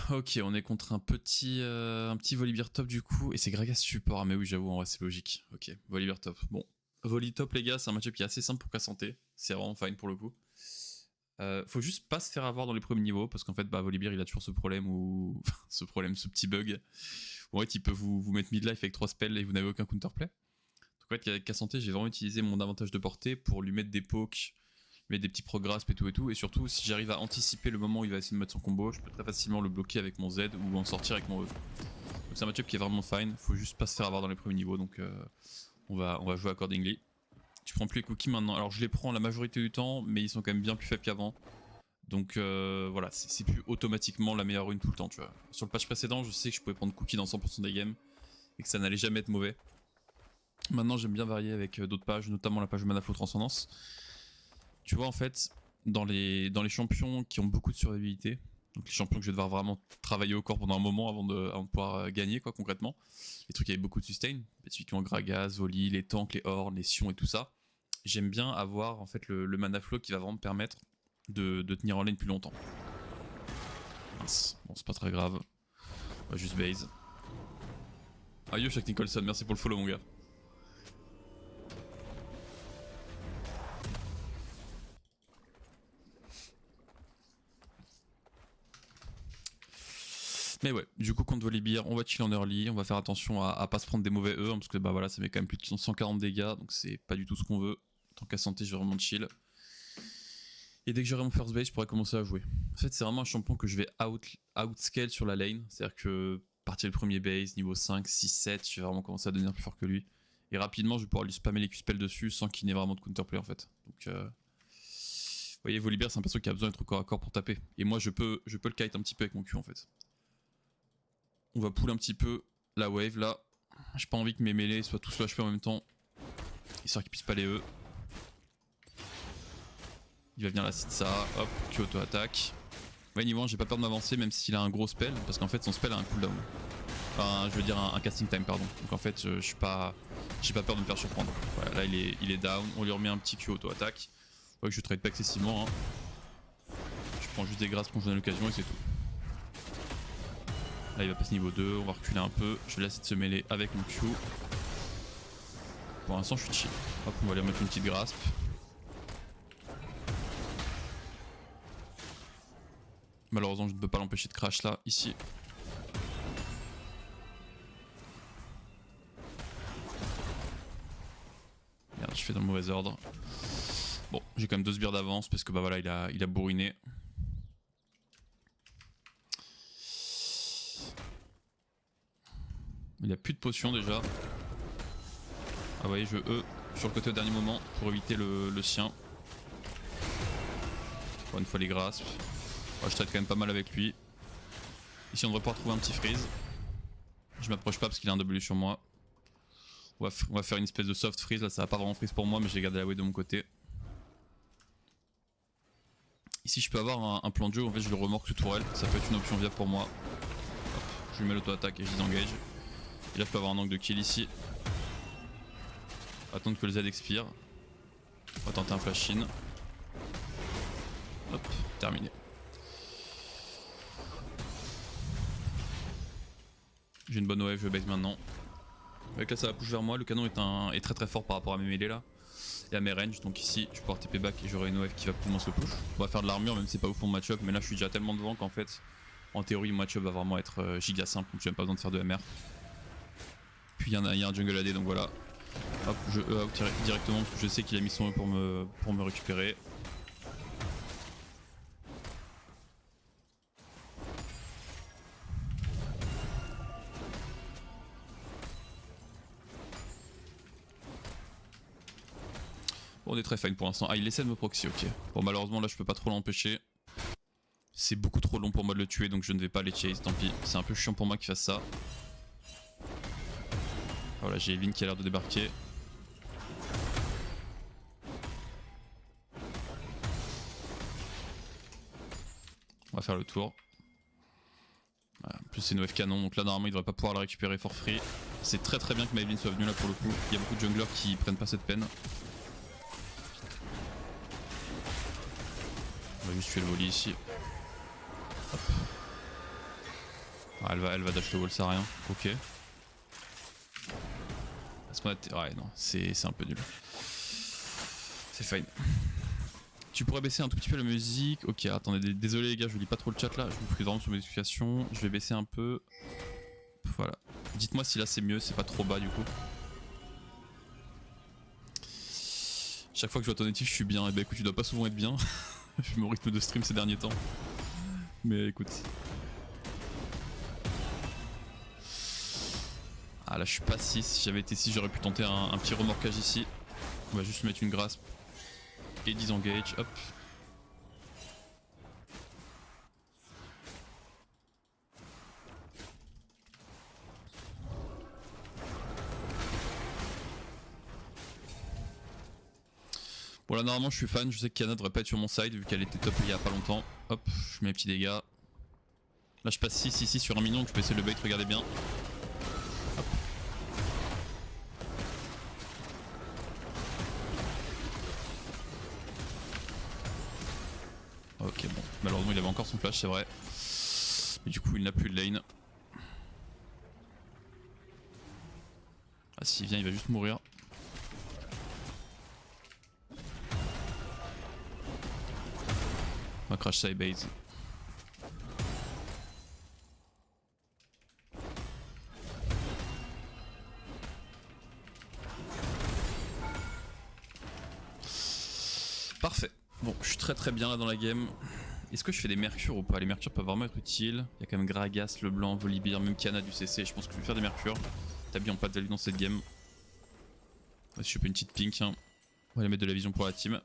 Ok, on est contre un petit Volibear top du coup, et c'est Gragas support, mais oui j'avoue en vrai c'est logique. Ok, Volibear top. Bon, Voli top les gars, c'est un match-up qui est assez simple pour Cassanté, c'est vraiment fine pour le coup. Faut juste pas se faire avoir dans les premiers niveaux, parce qu'en fait bah, Volibear il a toujours ce problème, ou ce petit bug, où en fait il peut vous mettre midlife avec 3 spells et vous n'avez aucun counterplay. Donc en fait avec Cassanté j'ai vraiment utilisé mon avantage de portée pour lui mettre des pokes, mettre des petits prograsp et tout, et surtout si j'arrive à anticiper le moment où il va essayer de mettre son combo, je peux très facilement le bloquer avec mon Z ou en sortir avec mon E. Donc c'est un match-up qui est vraiment fine, faut juste pas se faire avoir dans les premiers niveaux, donc on va jouer accordingly. Tu prends plus les cookies maintenant, alors je les prends la majorité du temps, mais ils sont quand même bien plus faibles qu'avant. Donc voilà, c'est plus automatiquement la meilleure rune tout le temps, tu vois. Sur le patch précédent, je sais que je pouvais prendre cookies dans 100% des games, et que ça n'allait jamais être mauvais. Maintenant j'aime bien varier avec d'autres pages, notamment la page de Manaflow Transcendance. Tu vois en fait, dans les champions qui ont beaucoup de survivabilité, donc les champions que je vais devoir vraiment travailler au corps pendant un moment avant de pouvoir gagner quoi concrètement, les trucs avec beaucoup de sustain, typiquement Gragas, Voli, les tanks, les horns, les sions et tout ça, j'aime bien avoir en fait le mana flow qui va vraiment me permettre de tenir en lane plus longtemps. Mince, bon c'est pas très grave, on va juste base. Ah yo Shaq Nicholson, merci pour le follow mon gars. Mais ouais, du coup contre Volibear, on va chill en early, on va faire attention à pas se prendre des mauvais E, parce que bah voilà, ça met quand même plus de 140 dégâts, donc c'est pas du tout ce qu'on veut. Tant qu'à santé, je vais vraiment chill. Et dès que j'aurai mon first base, je pourrai commencer à jouer. En fait, c'est vraiment un champion que je vais outscale sur la lane, c'est-à-dire que partir le premier base, niveau 5, 6, 7, je vais vraiment commencer à devenir plus fort que lui. Et rapidement, je vais pouvoir lui spammer les Q-spells dessus sans qu'il n'ait vraiment de counterplay en fait. Donc vous voyez, Volibear, c'est un perso qui a besoin d'être au corps à corps pour taper. Et moi, je peux le kite un petit peu avec mon Q en fait. On va pull un petit peu la wave là. J'ai pas envie que mes mêlés soient tous HP en même temps, histoire qu'ils puissent pas les E. Il va venir la seed ça, hop, Q auto-attaque. Ouais, niveau 1, j'ai pas peur de m'avancer même s'il a un gros spell, parce qu'en fait son spell a un cooldown. Enfin, je veux dire un casting time, pardon. Donc en fait, j'ai pas peur de me faire surprendre. Voilà, là il est down, on lui remet un petit Q auto-attaque. Ouais, que je trade pas excessivement. Hein. Je prends juste des grâces quand je donne l'occasion et c'est tout. Là il va passer niveau 2, on va reculer un peu, je vais laisser de se mêler avec mon Q. Pour l'instant je suis chill. Hop, on va aller remettre une petite grasp. Malheureusement je ne peux pas l'empêcher de crash là, ici. Merde, je fais dans le mauvais ordre. Bon, j'ai quand même 2 sbires d'avance parce que bah voilà, il a bourriné. Il a plus de potions déjà. Ah vous voyez, je E sur le côté au dernier moment pour éviter le sien. Encore une fois les grasps. Oh, je traite quand même pas mal avec lui. Ici on devrait pouvoir trouver un petit freeze. Je m'approche pas parce qu'il a un W sur moi. On va faire une espèce de soft freeze, là ça va pas vraiment freeze pour moi mais j'ai gardé la wave de mon côté. Ici je peux avoir un plan de jeu, en fait je le remorque sous tourelle, ça peut être une option viable pour moi. Hop, je lui mets l'auto-attaque et je disengage. Et là je peux avoir un angle de kill ici. Attendre que le Z expire. On va tenter un flash in. Hop, terminé. J'ai une bonne wave, je base maintenant. Avec là ça va push vers moi, le canon est très très fort par rapport à mes mêlées là. Et à mes ranges, donc ici je vais pouvoir TP back et j'aurai une wave qui va commencer le push. On va faire de l'armure même si c'est pas ouf pour le match-up, mais là je suis déjà tellement devant qu'en fait, en théorie le match-up va vraiment être giga simple, donc j'ai même pas besoin de faire de MR. Puis il y a un jungle AD donc voilà. Hop, je E out directement parce que je sais qu'il a mis son E pour me récupérer. Bon, on est très fine pour l'instant. Ah, il essaie de me proxy, ok. Bon, malheureusement là je peux pas trop l'empêcher. C'est beaucoup trop long pour moi de le tuer donc je ne vais pas les chase, tant pis. C'est un peu chiant pour moi qu'il fasse ça. Voilà, j'ai Evelyn qui a l'air de débarquer. On va faire le tour. Voilà, en plus c'est une wave canon donc là normalement il devrait pas pouvoir la récupérer for free. C'est très très bien que ma Evelyn soit venue là pour le coup. Il y a beaucoup de junglers qui prennent pas cette peine. On va juste tuer le volley ici. Hop. Ah, elle va dash le wall, ça sert à rien. Ok. Est-ce qu'on a... Ouais, non, c'est un peu nul. C'est fine. Tu pourrais baisser un tout petit peu la musique. Ok, attendez, désolé les gars, je lis pas trop le chat là. Je vous prie vraiment sur mes explications. Je vais baisser un peu. Voilà. Dites-moi si là c'est mieux, c'est pas trop bas du coup. Chaque fois que je vois ton natif, je suis bien. Et bah écoute, tu dois pas souvent être bien. Vu mon rythme de stream ces derniers temps. Mais écoute. Ah là, je suis pas 6. Si j'avais été 6, j'aurais pu tenter un petit remorquage ici. On va juste mettre une grasp. Et disengage, hop. Bon là normalement je suis fan, je sais que Kiana devrait pas être sur mon side vu qu'elle était top il y a pas longtemps. Hop, je mets mes petits dégâts. Là je passe 6 ici sur un minion donc je peux essayer de le bait, regardez bien. Hop. Ok bon, malheureusement il avait encore son flash c'est vrai. Mais du coup il n'a plus de lane. Ah s'il vient il va juste mourir. On va crash ça et base. Parfait. Bon, je suis très bien là dans la game. Est-ce que je fais des mercures ou pas? Les mercures peuvent vraiment être utiles. Il y a quand même Gragas, Leblanc, Volibear, même Kiana du CC. Je pense que je vais faire des mercures. T'as bien pas de value dans cette game. Si je fais une petite pink, hein. On va aller mettre de la vision pour la team.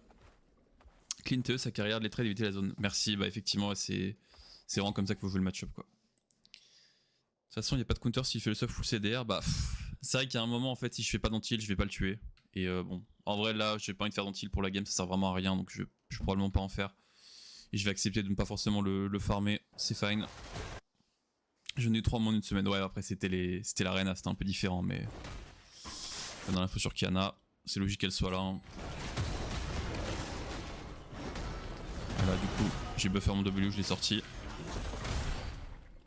Clint, sa carrière de les trades, éviter la zone. Merci, bah effectivement, c'est vraiment comme ça qu'il faut jouer le match-up quoi. De toute façon, il n'y a pas de counter s'il fait le soft full CDR. Bah, c'est vrai qu'il y a un moment en fait, si je fais pas d'antil, je vais pas le tuer. Et bon, en vrai, là, j'ai pas envie de faire d'antil pour la game, ça sert vraiment à rien donc je vais probablement pas en faire. Et je vais accepter de ne pas forcément le farmer, c'est fine. Je n'ai eu 3 mois en une semaine. Ouais, après, c'était l'arena, c'était un peu différent, mais. Dans l'info sur Kiana, c'est logique qu'elle soit là. Hein. Voilà, du coup, j'ai buffé mon W, je l'ai sorti.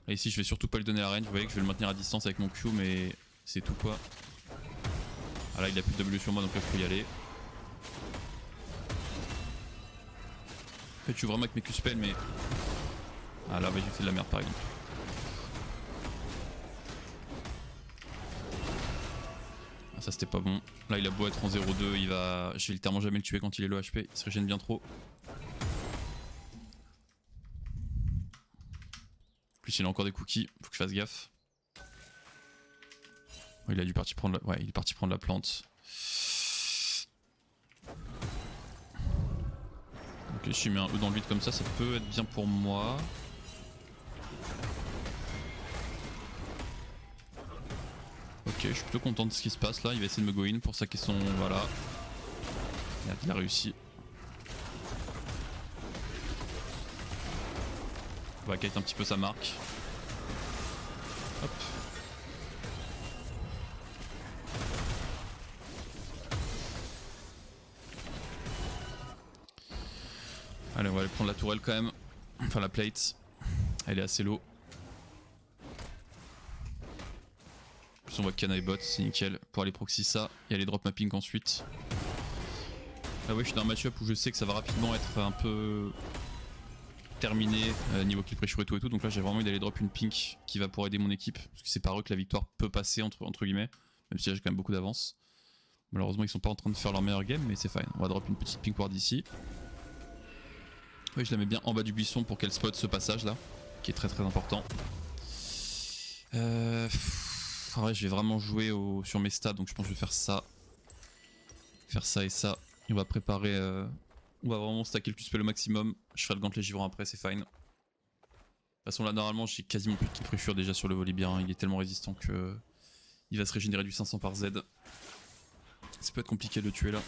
Et ici, je vais surtout pas lui donner la range. Vous voyez que je vais le maintenir à distance avec mon Q, mais c'est tout quoi. Ah là, il a plus de W sur moi, donc là, je peux y aller. En fait, je suis vraiment avec mes Q-spells, mais. Ah là, bah, j'ai fait de la merde par exemple. Ah, ça, c'était pas bon. Là, il a beau être en 0-2, il va. Je vais littéralement jamais le tuer quand il est low HP. Il se régène bien trop. En plus, il a encore des cookies, faut que je fasse gaffe. Oh, il a dû partir prendre la... Ouais, il est parti prendre la plante. Ok, je mets un E dans le vide comme ça peut être bien pour moi. Ok, je suis plutôt content de ce qui se passe là. Il va essayer de me go in pour saquer son... Voilà. Merde, il a réussi. On va kite un petit peu sa marque. Hop. Allez, on va aller prendre la tourelle quand même. Enfin la plate. Elle est assez low. En plus on voit que Kiana est bot, c'est nickel. Pour aller proxy ça et aller drop mapping ensuite. Ah ouais, je suis dans un match-up où je sais que ça va rapidement être un peu terminé niveau kill pressure et tout. Donc là j'ai vraiment envie d'aller drop une pink qui va pouvoir aider mon équipe. Parce que c'est par eux que la victoire peut passer entre guillemets. Même si là j'ai quand même beaucoup d'avance. Malheureusement ils sont pas en train de faire leur meilleur game mais c'est fine. On va drop une petite pink ward ici. Oui, je la mets bien en bas du buisson pour qu'elle spot ce passage là, qui est très important. En vrai, je vais vraiment jouer sur mes stats, donc je pense que je vais faire ça. Faire ça et ça. Et on va préparer. On va vraiment stacker le Q-spell au maximum. Je ferai le gantelet givrant après, c'est fine. De toute façon, là, normalement, j'ai quasiment plus de kill pressure déjà sur le Volibear. Hein. Il est tellement résistant que. Il va se régénérer du 500 par Z. Ça peut être compliqué de le tuer là.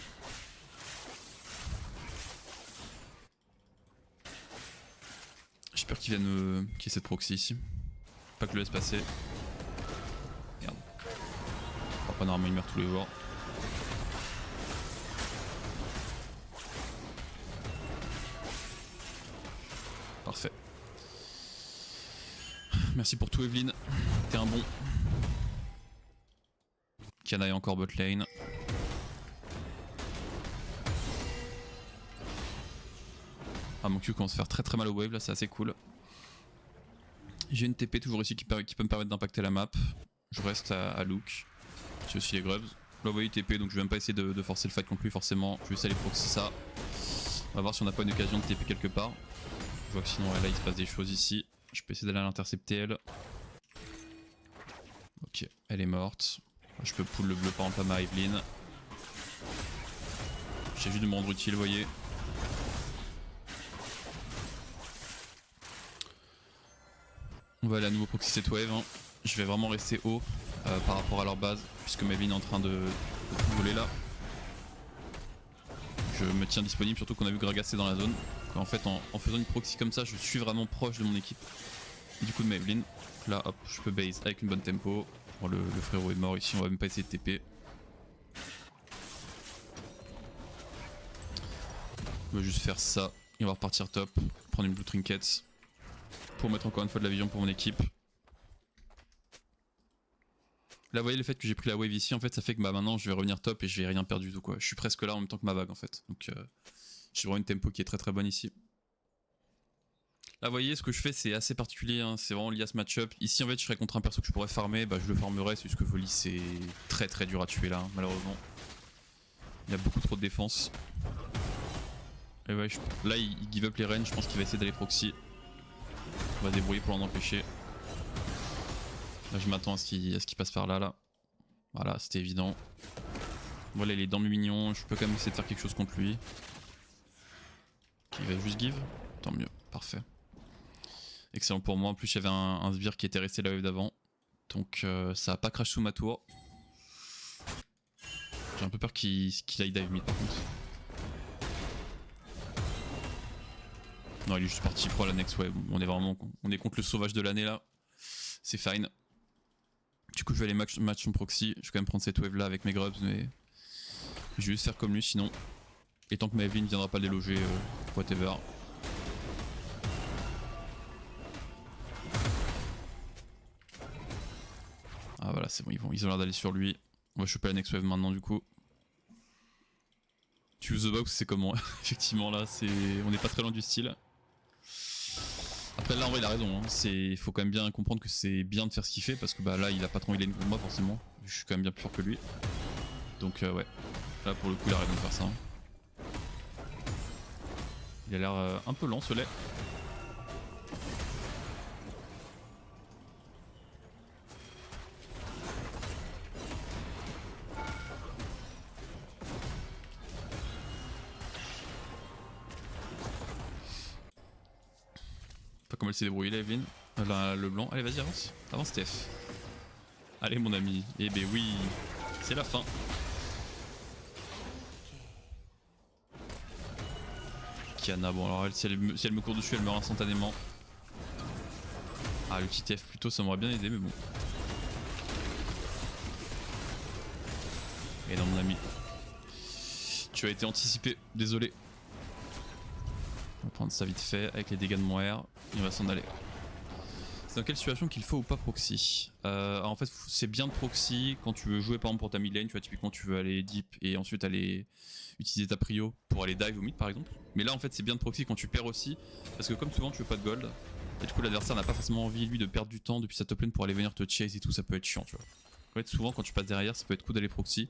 J'ai peur qu'il vienne qu'il y ait cette proxy ici. Pas que je le laisse passer. Merde. Pas normalement il meurt tous les jours. Parfait. Merci pour tout Evelyn, t'es un bon. Kiana est encore bot lane. Ah mon Q commence à faire très très mal au wave là, c'est assez cool. J'ai une TP toujours ici qui peut me permettre d'impacter la map. Je reste à Luke. J'ai aussi les grubs. Là vous voyez TP donc je vais même pas essayer de forcer le fight contre lui forcément. Je vais essayer aller proxy ça. On va voir si on n'a pas une occasion de TP quelque part. Je vois que sinon là il se passe des choses ici. Je peux essayer d'aller l'intercepter elle. Ok, elle est morte. Je peux pull le bleu par exemple à ma Evelyn. J'ai juste de me rendre utile, vous voyez. On va aller à nouveau proxy cette wave. Hein. Je vais vraiment rester haut par rapport à leur base, puisque ma Evelyn est en train de tout voler là. Je me tiens disponible, surtout qu'on a vu Gragas est dans la zone. En fait, en faisant une proxy comme ça, je suis vraiment proche de mon équipe. Et du coup de ma Evelyn. Là, hop, je peux base avec une bonne tempo. Bon, le frérot est mort ici, on va même pas essayer de TP. On va juste faire ça et on va repartir top. Prendre une blue trinket pour mettre encore une fois de la vision pour mon équipe. Là vous voyez le fait que j'ai pris la wave ici, en fait ça fait que bah, maintenant je vais revenir top et je vais rien perdre du tout quoi. Je suis presque là en même temps que ma vague en fait. Donc j'ai vraiment une tempo qui est très très bonne ici. Là vous voyez ce que je fais c'est assez particulier, hein. C'est vraiment lié à ce match-up. Ici en fait je serais contre un perso que je pourrais farmer, bah je le farmerais, c'est juste que Volley c'est très très dur à tuer là, hein, malheureusement. Il y a beaucoup trop de défense. Et ouais, là il give up les range, je pense qu'il va essayer d'aller proxy. On va débrouiller pour l'en empêcher. Là je m'attends à ce qu'il passe par là. Voilà, c'était évident. Voilà, il est dans le mignon, je peux quand même essayer de faire quelque chose contre lui. Il va juste give. Tant mieux, parfait. Excellent pour moi, en plus il y avait un sbire qui était resté la wave d'avant. Donc ça a pas crash sous ma tour. J'ai un peu peur qu'il aille dive mid par contre. Non, il est juste parti pour la next wave. On est contre le sauvage de l'année là. C'est fine. Du coup je vais aller match en proxy. Je vais quand même prendre cette wave là avec mes grubs, mais je vais juste faire comme lui sinon. Et tant que ma Evelyn ne viendra pas déloger, whatever. Ah voilà, c'est bon, ils ont l'air d'aller sur lui. On va choper la next wave maintenant du coup. Choose the box, c'est comment? Effectivement là, on n'est pas très loin du style. Après là en vrai il a raison, hein. Il faut quand même bien comprendre que c'est bien de faire ce qu'il fait parce que bah là il a pas trop lane contre moi forcément. Je suis quand même bien plus fort que lui. Donc ouais, là pour le coup il a raison de faire ça. Hein. Il a l'air un peu lent ce lait. Pas comment elle s'est débrouillée la Evelyn. Le blanc. Allez vas-y avance. Avance Steph. Allez mon ami. Eh ben oui. C'est la fin. Kiana, bon alors elle, si elle me court dessus elle meurt instantanément. Ah le petit F plutôt ça m'aurait bien aidé mais bon. Et non mon ami. Tu as été anticipé, désolé. On va prendre ça vite fait avec les dégâts de mon R. Il va s'en aller. C'est dans quelle situation qu'il faut ou pas proxy en fait c'est bien de proxy quand tu veux jouer par exemple pour ta mid lane, tu vois typiquement tu veux aller deep et ensuite aller utiliser ta prio pour aller dive au mid par exemple. Mais là en fait c'est bien de proxy quand tu perds aussi parce que comme souvent tu veux pas de gold et du coup l'adversaire n'a pas forcément envie lui de perdre du temps depuis sa top lane pour aller venir te chase et tout, ça peut être chiant tu vois. En fait souvent quand tu passes derrière ça peut être cool d'aller proxy.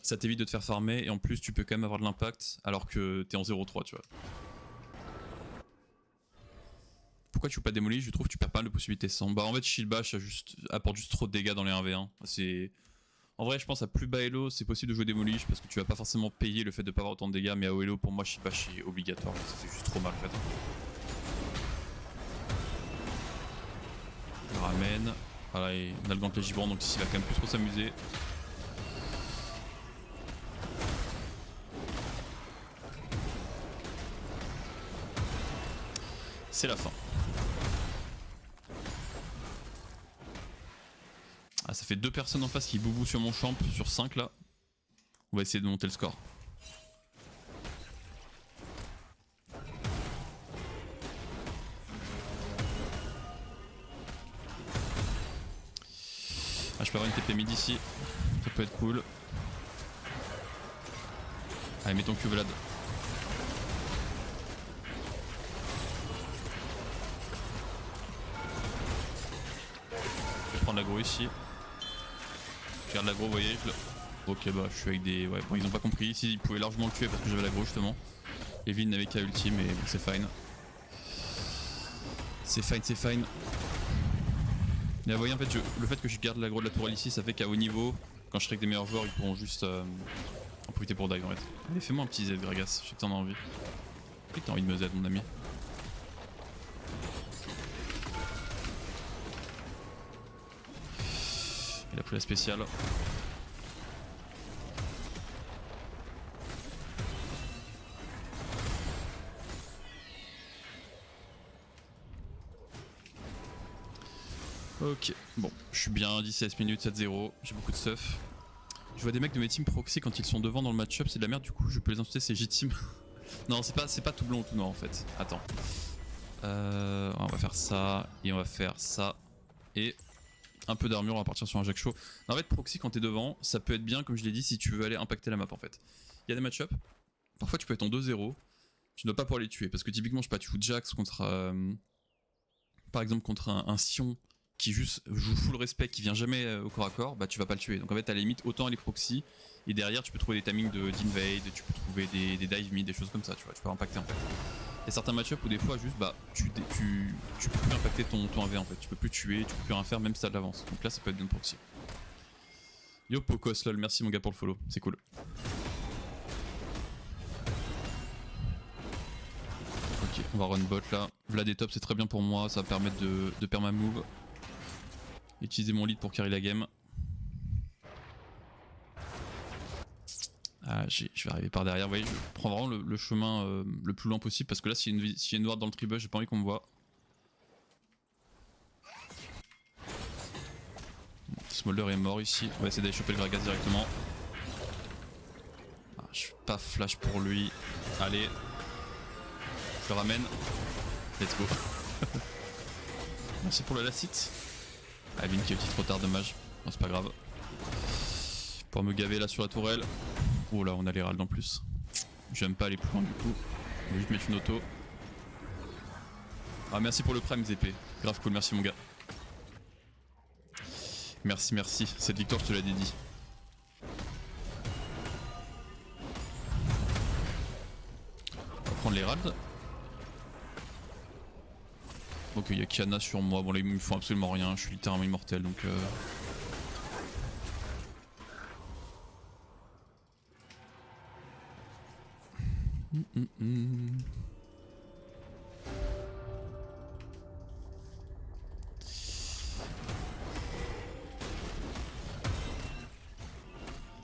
Ça t'évite de te faire farmer et en plus tu peux quand même avoir de l'impact alors que t'es en 0-3 tu vois. Pourquoi tu joues pas démoli? Je trouve que tu perds pas mal de possibilités sans. Bah en fait Shield Bash apporte juste trop de dégâts dans les 1v1. En vrai je pense à plus bas elo c'est possible de jouer démolish parce que tu vas pas forcément payer le fait de pas avoir autant de dégâts, mais à haut elo pour moi Shield Bash est obligatoire, ça fait juste trop mal en fait. On ramène. Voilà et on a le gantelet givrant donc ici il va quand même plus trop s'amuser. C'est la fin. Ah, ça fait 2 personnes en face qui boubou sur mon champ sur 5 là. On va essayer de monter le score. Ah, je peux avoir une TP mid ici. Ça peut être cool. Allez, mets ton Q, Vlad. Je vais prendre l'aggro ici. Je garde l'aggro, vous voyez. Ok, bah je suis avec des. Ouais, bon, ils ont pas compris. Ici, ils pouvaient largement le tuer parce que j'avais l'aggro justement. Evin n'avait qu'à ulti, mais bon, c'est fine. C'est fine, c'est fine. Mais vous voyez, en fait, le fait que je garde l'aggro de la tourelle ici, ça fait qu'à haut niveau, quand je serai avec des meilleurs joueurs, ils pourront juste en profiter pour dive en fait. Allez, fais-moi un petit Z, Gragas, je sais que t'en as envie. Je sais que t'as envie de me Z, mon ami. Il a pris la spéciale. Ok, bon, je suis bien, 16 minutes, 7-0, j'ai beaucoup de stuff. Je vois des mecs de mes teams proxy quand ils sont devant dans le match-up, c'est de la merde, du coup je peux les insulter, c'est J-Team. Non, c'est pas tout blanc ou tout noir en fait. Attends. On va faire ça, et on va faire ça, et un peu d'armure, on va partir sur un Jack Show. En fait, proxy quand t'es devant, ça peut être bien, comme je l'ai dit, si tu veux aller impacter la map en fait. Il y a des match-up, parfois tu peux être en 2-0, tu ne dois pas pouvoir les tuer, parce que typiquement, je sais pas, tu joues Jax contre, par exemple, contre un Sion qui juste joue full respect, qui vient jamais au corps à corps, bah tu vas pas le tuer. Donc en fait, à la limite, autant aller proxy, et derrière, tu peux trouver des timings d'invade, tu peux trouver des dive mid, des choses comme ça, tu vois, tu peux impacter en fait. Il y a certains match-up où des fois, juste, bah, tu peux plus impacter ton 1v en fait, tu peux plus tuer, tu peux plus rien faire, même si t'as de l'avance. Donc là, ça peut être bien proxy. Yo Pocos, lol, merci mon gars pour le follow, c'est cool. Ok, on va run bot là. Vlad est top, c'est très bien pour moi, ça va permettre de perma move. Utiliser mon lead pour carry la game. Ah, je vais arriver par derrière, vous voyez, je prends vraiment le chemin le plus loin possible parce que là, s'il y a une ward dans le tribus, j'ai pas envie qu'on me voit. Bon, Smolder est mort ici, on va essayer d'aller choper le Gragas directement. Ah, je suis pas flash pour lui. Allez, je le ramène. Let's go. Merci pour le lacite. Ah, Vin qui a utilisé trop tard, dommage. Bon, c'est pas grave. Pour me gaver là sur la tourelle. Oh là, on a les ralds en plus. J'aime pas aller plus loin du coup. On va juste mettre une auto. Ah, merci pour le prime ZP. Grave cool, merci mon gars. Merci, merci. Cette victoire, je te la dédie. On va prendre les ralds. Ok, il y a Kiana sur moi. Bon, là, ils me font absolument rien. Je suis littéralement immortel donc.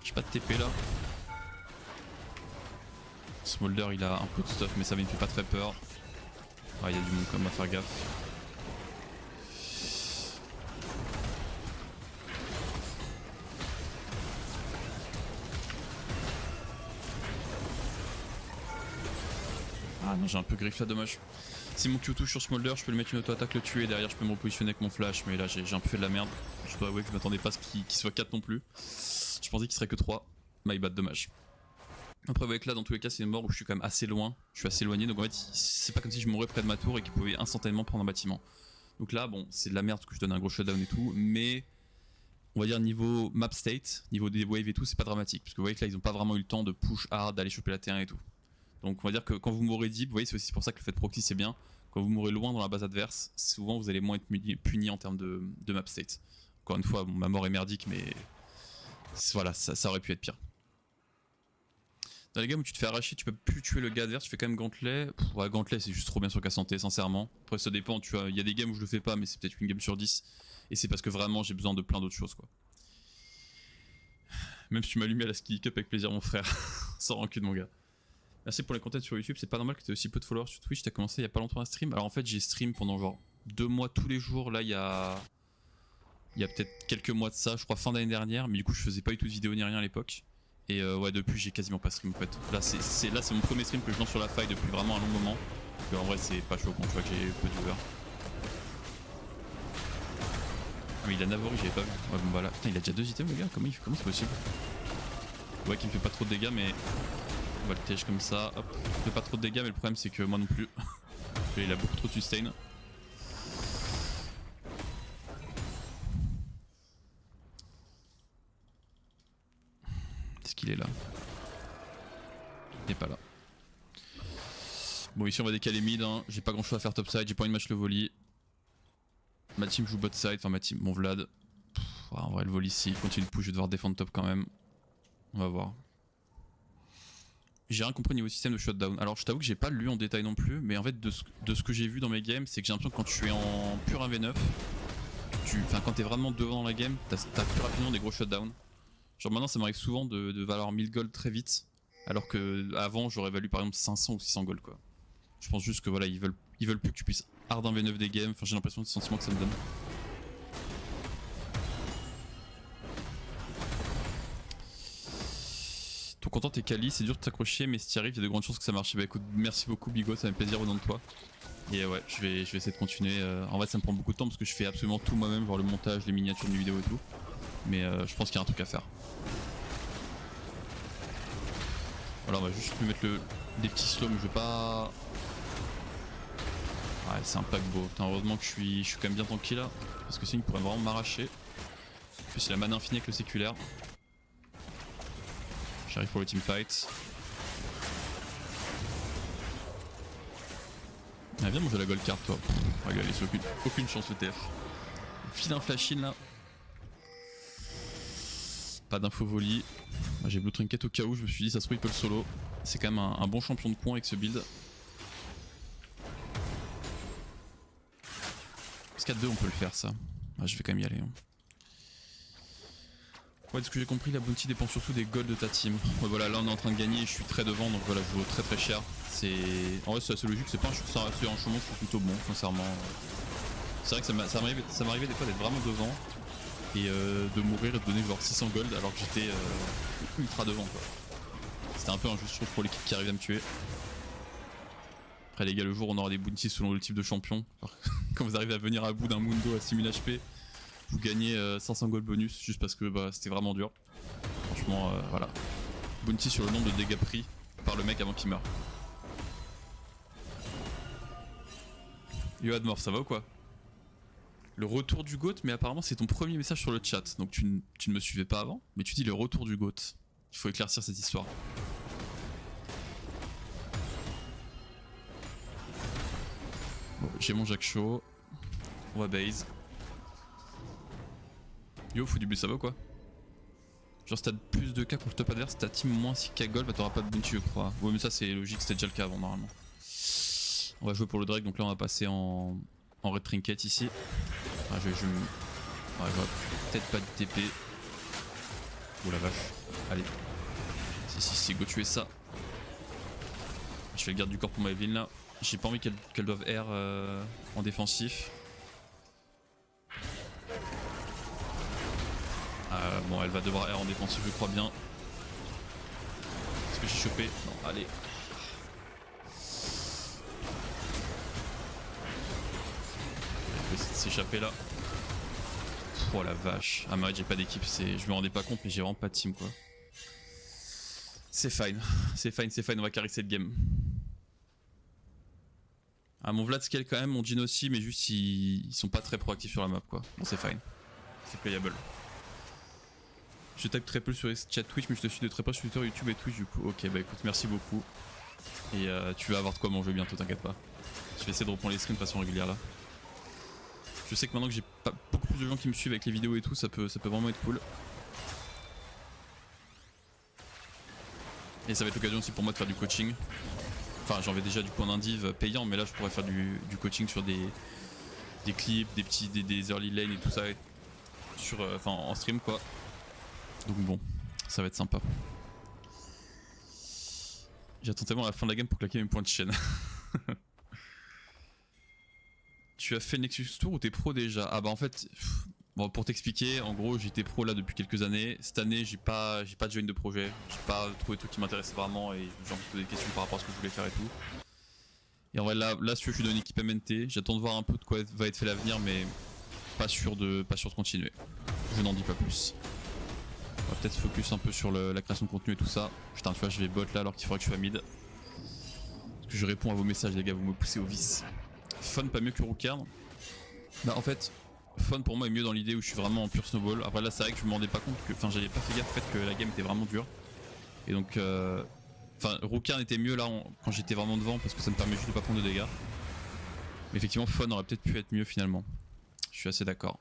J'ai pas de TP là. Smolder il a un peu de stuff mais ça me fait pas très peur. Ah, il y a du monde quand même à faire gaffe. Ah non, j'ai un peu griffe là, dommage. Si mon Q touche sur Smolder, je peux le mettre une auto-attaque, le tuer, et derrière je peux me repositionner avec mon flash, mais là j'ai un peu fait de la merde. Je dois avouer que je m'attendais pas à ce qu'il soit 4 non plus. Je pensais qu'il serait que 3. My bad, dommage. Après, vous voyez que là, dans tous les cas, c'est une mort où je suis quand même assez loin. Je suis assez éloigné, donc en fait, c'est pas comme si je mourais près de ma tour et qu'il pouvait instantanément prendre un bâtiment. Donc là, bon, c'est de la merde que je donne un gros shutdown et tout, mais on va dire niveau map state, niveau des waves et tout, c'est pas dramatique. Parce que vous voyez que là, ils ont pas vraiment eu le temps de push hard, d'aller choper la T1 et tout. Donc on va dire que quand vous mourrez deep, vous voyez, c'est aussi pour ça que le fait de proxy c'est bien. Quand vous mourrez loin dans la base adverse, souvent vous allez moins être puni en termes de map state. Encore une fois, bon, ma mort est merdique, mais voilà, ça aurait pu être pire. Dans les games où tu te fais arracher, tu peux plus tuer le gars adverse, tu fais quand même gantelet. Ouais, gantelet c'est juste trop bien sur Cassante, sincèrement. Après ça dépend, tu vois, il y a des games où je le fais pas, mais c'est peut-être une game sur 10. Et c'est parce que vraiment j'ai besoin de plein d'autres choses quoi. Même si tu m'as allumé à la ski cup avec plaisir mon frère, sans rancune mon gars. Merci pour les contents sur YouTube, c'est pas normal que tu aies aussi peu de followers sur Twitch, t'as commencé il y a pas longtemps à stream. Alors en fait j'ai stream pendant genre 2 mois tous les jours, là il y a peut-être quelques mois de ça, je crois fin d'année dernière, mais du coup je faisais pas du tout de vidéo ni rien à l'époque. Et ouais depuis j'ai quasiment pas stream en fait. Là c'est mon premier stream que je lance sur la faille depuis vraiment un long moment. Donc en vrai c'est pas chaud quand tu vois que j'ai peu de viewers. Ah mais il a Navori, j'avais pas vu. Ouais bon bah là, putain il a déjà 2 items le gars, comment c'est possible? Ouais qu'il me fait pas trop de dégâts mais... On va le tège comme ça, hop. Il fait pas trop de dégâts mais le problème c'est que moi non plus. Il a beaucoup trop de sustain. Est-ce qu'il est là? Il n'est pas là. Bon ici on va décaler mid, hein. J'ai pas grand chose à faire topside, j'ai pas envie de match le volley. Ma team joue bot side, enfin ma team, mon Vlad. En vrai le volley ici, continue de push, je vais devoir défendre top quand même. On va voir. J'ai rien compris au niveau système de shutdown. Alors je t'avoue que j'ai pas lu en détail non plus, mais en fait de ce que j'ai vu dans mes games, c'est que j'ai l'impression que quand tu es en pur 1v9, quand t'es vraiment devant dans la game, t'as plus rapidement des gros shutdowns. Genre maintenant ça m'arrive souvent de valoir 1000 gold très vite, alors que avant j'aurais valu par exemple 500 ou 600 gold quoi. Je pense juste que voilà, ils veulent plus que tu puisses hard 1v9 des games, enfin j'ai l'impression, c'est le sentiment que ça me donne. Ton content t'es quali, c'est dur de t'accrocher, mais si t'y arrives, il y a de grandes chances que ça marche. Bah écoute, merci beaucoup Bigot, ça fait plaisir au nom de toi. Et ouais, je vais essayer de continuer. En vrai, ça me prend beaucoup de temps parce que je fais absolument tout moi-même, genre le montage, les miniatures de vidéos et tout. Mais je pense qu'il y a un truc à faire. Voilà, on va juste me mettre des petits slows, mais je veux pas. Ouais, c'est un paquebot. Putain, heureusement que je suis quand même bien tranquille là. Parce que sinon, il pourrait vraiment m'arracher. En plus, il a mana infini avec le séculaire. J'arrive pour le teamfight. Ah, viens manger la gold card toi. Regarde, il aucune chance le TF. File un flash in là. Pas d'info volley. J'ai blue trinket au cas où, je me suis dit ça se trouve il peut le solo. C'est quand même un bon champion de coin avec ce build. Parce qu'à 2 on peut le faire ça. Ah, je vais quand même y aller. Hein. Ouais, de ce que j'ai compris, la bounty dépend surtout des golds de ta team. Ouais, voilà, là on est en train de gagner, je suis très devant, donc voilà, je joue très cher. En vrai, c'est assez logique, c'est un chômage, c'est plutôt bon, sincèrement. C'est vrai que ça m'arrivait des fois d'être vraiment devant et de mourir et de donner genre 600 gold alors que j'étais ultra devant quoi. C'était un peu injuste, je trouve, pour l'équipe qui arrive à me tuer. Après, les gars, le jour où on aura des bounties selon le type de champion, quand vous arrivez à venir à bout d'un Mundo à 6000 HP, vous gagnez 500 gold bonus juste parce que bah, c'était vraiment dur. Franchement, voilà. Bounty sur le nombre de dégâts pris par le mec avant qu'il meure. Yo Admorph, ça va ou quoi? Le retour du GOAT, mais apparemment c'est ton premier message sur le chat, donc tu ne me suivais pas avant, mais tu dis le retour du GOAT. Il faut éclaircir cette histoire. Bon, j'ai mon Jack chaud. On va base. Yo, faut du bleu, ça va ou quoi? Genre si t'as plus de cas contre le top adverse, ta team moins 6k gold, bah t'auras pas de bounty je crois. Ouais mais ça c'est logique, c'était déjà le cas avant normalement. On va jouer pour le Drake, donc là on va passer en red trinket ici. Ah, je vais peut-être pas de TP. Oh la vache. Allez. Si, go tuer ça. Je fais le garde du corps pour ma Evelyn là. J'ai pas envie qu'elle doive air en défensif. Bon, elle va devoir air en défensif, je crois bien. Est-ce que j'ai chopé? Non, allez. Elle peut essayer de s'échapper là. Oh la vache. Ah, mais j'ai pas d'équipe, je me rendais pas compte, mais j'ai vraiment pas de team quoi. C'est fine, on va carrer cette game. Ah, mon Vlad scale quand même, mon Jin aussi, mais juste ils sont pas très proactifs sur la map quoi. Bon, c'est fine. C'est playable. Je tape très peu sur les chats Twitch, mais je te suis de très près sur Twitter, YouTube et Twitch du coup. Ok, bah écoute, merci beaucoup. Et tu vas avoir de quoi manger bientôt, t'inquiète pas. Je vais essayer de reprendre les streams de façon régulière là. Je sais que maintenant que j'ai beaucoup plus de gens qui me suivent avec les vidéos et tout, ça peut vraiment être cool. Et ça va être l'occasion aussi pour moi de faire du coaching. Enfin, j'en vais déjà du coup en indiv payant, mais là je pourrais faire du coaching sur des clips, des early lane et tout ça, en stream quoi. Donc bon, ça va être sympa. J'attends tellement la fin de la game pour claquer mes points de chaîne. Tu as fait Nexus Tour ou t'es pro déjà? Ah bah en fait, bon, pour t'expliquer, en gros j'étais pro là depuis quelques années. Cette année j'ai pas de join de projet, j'ai pas trouvé de trucs qui m'intéressaient vraiment et j'ai envie de poser des questions par rapport à ce que je voulais faire et tout. Et en vrai là si je suis dans une équipe MNT, j'attends de voir un peu de quoi va être fait l'avenir, mais pas sûr de continuer. Je n'en dis pas plus. On va peut-être focus un peu sur la création de contenu et tout ça. Putain, tu vois, je vais bot là alors qu'il faudrait que je sois mid. Parce que je réponds à vos messages, les gars, vous me poussez au vice. Fun pas mieux que Rookarn. Bah, en fait, Fun pour moi est mieux dans l'idée où je suis vraiment en pure snowball. Après, là, c'est vrai que je me rendais pas compte que. Enfin, j'avais pas fait gaffe au fait que la game était vraiment dure. Et donc. Enfin, Rookarn était mieux là quand j'étais vraiment devant parce que ça me permet juste de pas prendre de dégâts. Mais effectivement, Fun aurait peut-être pu être mieux finalement. Je suis assez d'accord.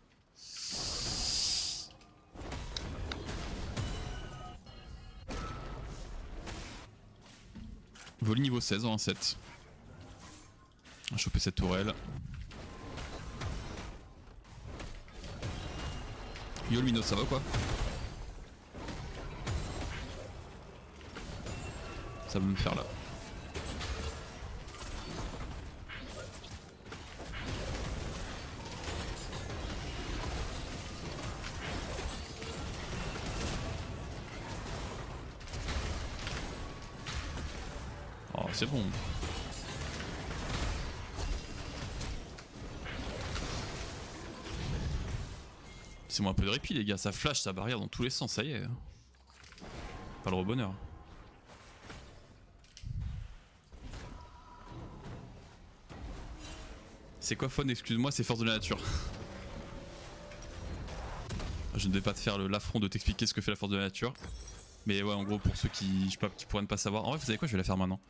Volley niveau 16 en 1-7. On va choper cette tourelle. Yo le minot, ça va quoi? Ça va me faire là. Oh, c'est bon. C'est moi un peu de répit les gars, ça flash sa barrière dans tous les sens, ça y est. Pas le rebonheur. C'est quoi Fun, excuse-moi, c'est force de la nature. Je ne vais pas te faire l'affront de t'expliquer ce que fait la force de la nature. Mais ouais, en gros, pour ceux qui pourraient ne pas savoir. En vrai, vous savez quoi, je vais la faire maintenant.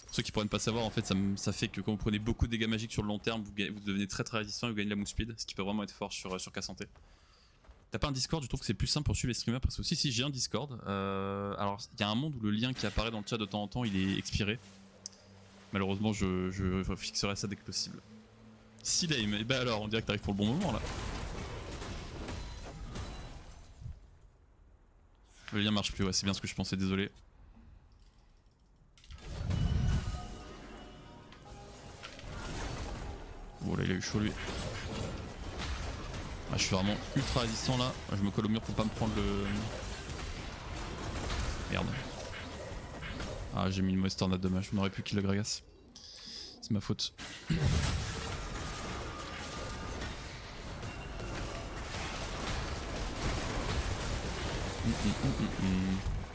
Pour ceux qui pourraient ne pas savoir, en fait, ça fait que quand vous prenez beaucoup de dégâts magiques sur le long terme, vous devenez très très résistant et vous gagnez de la move speed, ce qui peut vraiment être fort sur K-Santé. T'as pas un Discord? Je trouve que c'est plus simple pour suivre les streamers parce que si j'ai un Discord. Alors il y a un monde où le lien qui apparaît dans le chat de temps en temps il est expiré. Malheureusement je fixerai ça dès que possible. Si lame, et bah alors on dirait que t'arrives pour le bon moment là. Le lien marche plus, ouais c'est bien ce que je pensais, désolé. Bon là il a eu chaud lui. Ah, je suis vraiment ultra résistant là, je me colle au mur pour pas me prendre le... Merde. Ah j'ai mis une mauvaise tornade, dommage, on aurait pu kill le Gragas. C'est ma faute.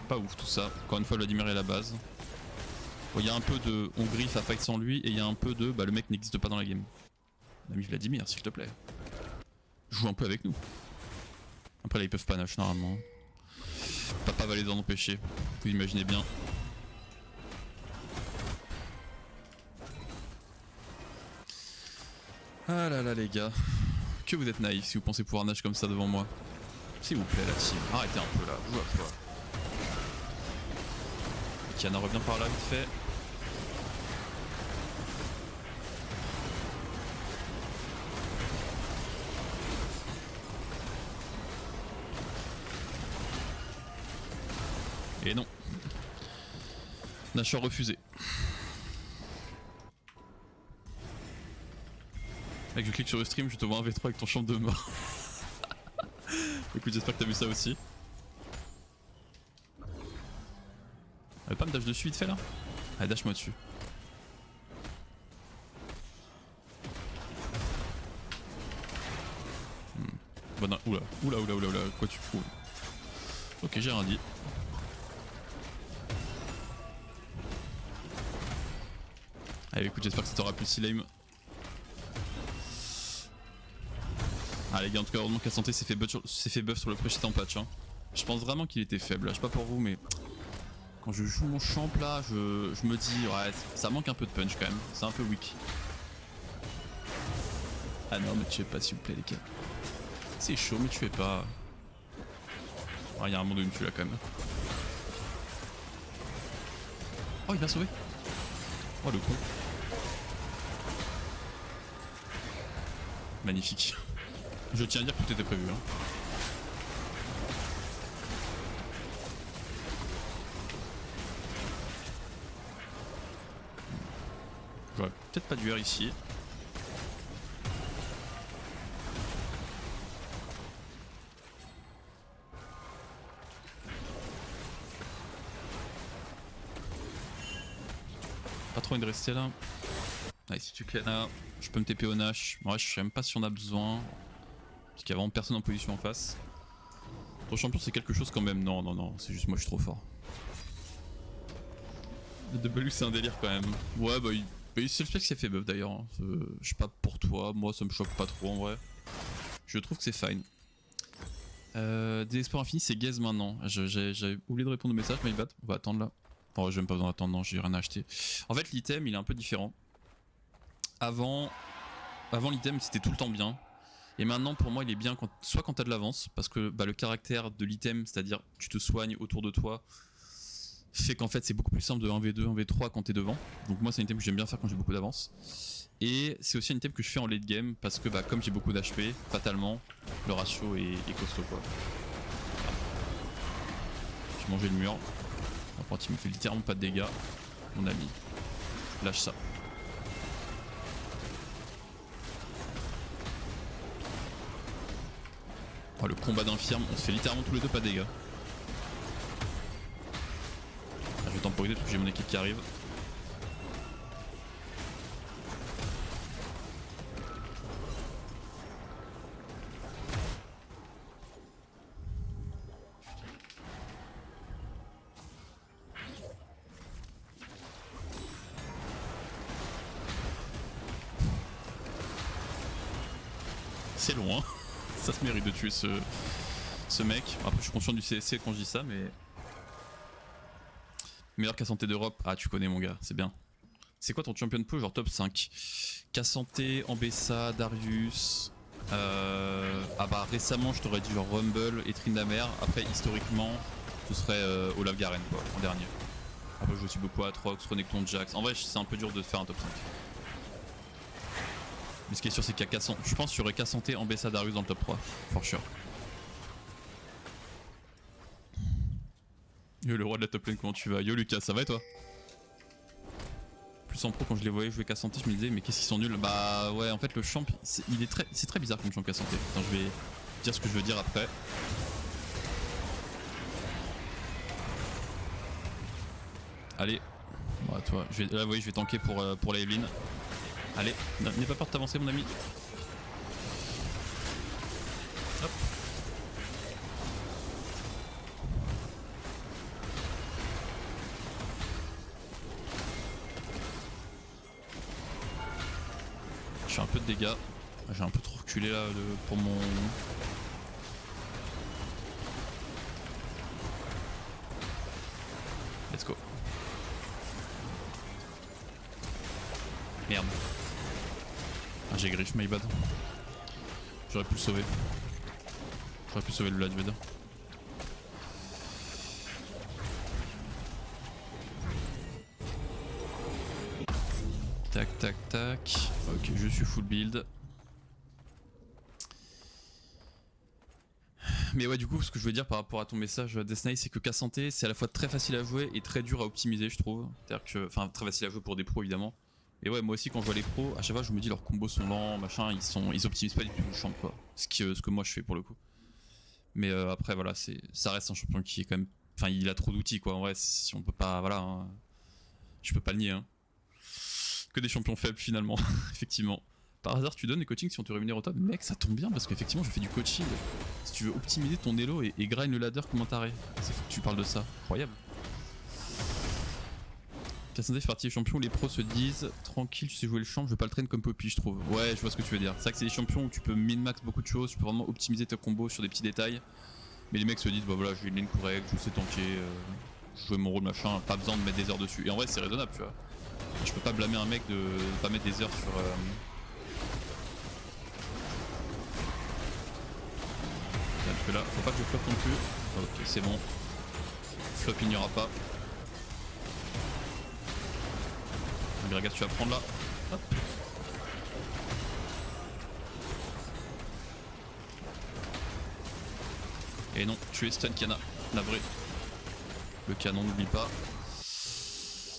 Pas ouf tout ça, encore une fois Vladimir est à la base. Il y a un peu de on griffe à fight sans lui et il y a un peu de bah le mec n'existe pas dans la game. Ami Vladimir s'il te plaît. Joue un peu avec nous. Après là ils peuvent panache normalement. Papa va les en empêcher, vous imaginez bien. Ah là là les gars. Que vous êtes naïfs si vous pensez pouvoir nage comme ça devant moi. S'il vous plaît la team, arrêtez un peu là, jouez à quoi. Kiana revient par là vite fait. Et non. Nashor refusé. Mec, je clique sur le stream, je te vois un V3 avec ton champ de mort. Écoute, j'espère que t'as vu ça aussi. Pas me dash dessus vite fait là? Allez, dash moi dessus. Bon, oula, quoi tu fous? Ok, j'ai rien dit. Allez, écoute, j'espère que ça t'aura plus si lame. Ah les gars, en tout cas, heureusement K-Santé s'est fait buff sur le précédent patch. Hein. Je pense vraiment qu'il était faible, là. Je sais pas pour vous, mais quand je joue mon champ là, je me dis, ouais, ça manque un peu de punch quand même. C'est un peu weak. Ah non, mais tuez pas s'il vous plaît, les gars. C'est chaud, mais tuez pas. Ah, il y a un monde où il me tue là quand même. Oh, il m'a sauvé. Oh, le con. Magnifique. Je tiens à dire que tout était prévu. Hein. J'aurais peut-être pas dû R ici. Pas trop envie de rester là. Nice, tu Kiana. Je peux me TP au Nash. Ouais, je sais même pas si on a besoin. qu'il y a vraiment personne en position en face. Ton champion c'est quelque chose quand même. Non, non, non, c'est juste moi je suis trop fort. Le W c'est un délire quand même. Ouais bah c'est le spec qui s'est fait buff d'ailleurs. Hein. Je sais pas pour toi, moi ça me choque pas trop en vrai. Je trouve que c'est fine. Désespoir infini c'est gaze maintenant. J'avais oublié de répondre au message, my bad. On va attendre là. Oh, j'ai même pas besoin d'attendre, non, j'ai rien acheté. En fait l'item il est un peu différent. Avant l'item c'était tout le temps bien. Et maintenant pour moi il est bien soit quand t'as de l'avance, parce que bah, le caractère de l'item, c'est-à-dire tu te soignes autour de toi, fait qu'en fait c'est beaucoup plus simple de 1v2, 1v3 quand t'es devant. Donc moi c'est un item que j'aime bien faire quand j'ai beaucoup d'avance. Et c'est aussi un item que je fais en late game, parce que bah, comme j'ai beaucoup d'HP, fatalement le ratio est costaud quoi. Voilà. J'ai mangé le mur. Après il me fait littéralement pas de dégâts. Mon ami. Lâche ça. Oh, le combat d'infirme, on se fait littéralement tous les deux pas de dégâts. Ah, je vais temporiser parce que j'ai mon équipe qui arrive. C'est long hein. Ça se mérite de tuer ce mec. Après je suis conscient du CSC quand je dis ça mais... Meilleur Casanté d'Europe. Ah tu connais mon gars, c'est bien. C'est quoi ton champion pool genre top 5? Casanté, Ambessa, Darius... Ah bah récemment je t'aurais dit genre Rumble et Tryndamere. Après historiquement ce serait Olaf Garen quoi, en dernier. Après je joue aussi beaucoup à Atrox, Renekton, Jax. En vrai c'est un peu dur de faire un top 5. Mais ce qui est sûr c'est qu'il y a Casanté. Je pense qu'il y aurait Casanté, Ambessa, Darius dans le top 3. For sure. Yo le roi de la top lane, comment tu vas? Yo Lucas, ça va et toi? Plus en pro quand je les voyais jouer Casanté je me disais mais qu'est-ce qu'ils sont nuls? Bah ouais en fait le champ c'est très bizarre comme champ Casanté. Attends je vais dire ce que je veux dire après. Allez. Bon, toi, là oui je vais tanker pour la Evelyn. Allez, n'aie pas peur de t'avancer mon ami. Hop. Je fais un peu de dégâts. J'ai un peu trop reculé là pour mon... Let's go. Merde. Ah j'ai griff, my bad. J'aurais pu le sauver. J'aurais pu sauver le Vlad, je veux dire. Tac tac tac. Ok, je suis full build. Mais ouais du coup ce que je veux dire par rapport à ton message Death Knight c'est que Casanté c'est à la fois très facile à jouer et très dur à optimiser je trouve. C'est-à-dire que... Enfin très facile à jouer pour des pros évidemment. Et ouais moi aussi quand je vois les pros, à chaque fois je me dis leurs combos sont lents, machin, ils optimisent pas du tout le champ quoi. Ce que moi je fais pour le coup. Mais après voilà, ça reste un champion qui est quand même... Enfin il a trop d'outils quoi en vrai, si on peut pas... Voilà, hein. Je peux pas le nier hein. Que des champions faibles finalement, effectivement. Par hasard tu donnes des coachings si on te rémunère au top? Mec ça tombe bien parce qu'effectivement je fais du coaching. Si tu veux optimiser ton elo et grind le ladder comment taré. C'est fou que tu parles de ça, incroyable. Casanté fait partie des champions où les pros se disent tranquille tu sais jouer le champ, je veux pas le train comme Poppy je trouve. Ouais je vois ce que tu veux dire. C'est vrai que c'est des champions où tu peux min-max beaucoup de choses, tu peux vraiment optimiser tes combos sur des petits détails. Mais les mecs se disent bah voilà j'ai une ligne correcte, je sais tanker, jouer mon rôle machin, pas besoin de mettre des heures dessus. Et en vrai c'est raisonnable tu vois. Je peux pas blâmer un mec de pas mettre des heures sur... Là, faut pas que je flop non plus. Ok, c'est bon. Flop, il n'y aura pas. Gragas, tu vas prendre là. Hop. Et non, tu es stun Kiana, navré. Le canon, n'oublie pas.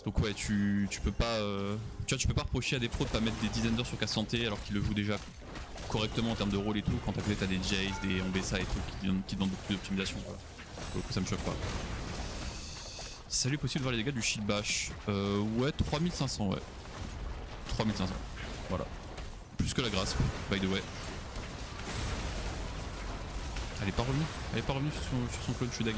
Donc ouais, tu peux pas... Tu vois, tu peux pas reprocher à des pros de pas mettre des dizaines d'heures sur Casanté alors qu'ils le jouent déjà correctement en termes de rôle et tout, quand à côté t'as des Jace, des Ambessa et tout qui demandent beaucoup d'optimisation quoi. Pour le coup ça me choque pas. Salut, possible de voir les dégâts du shield bash. Ouais 3500 ouais. 3500. Voilà. Plus que la grâce by the way. Elle est pas revenue sur son clone Shudag.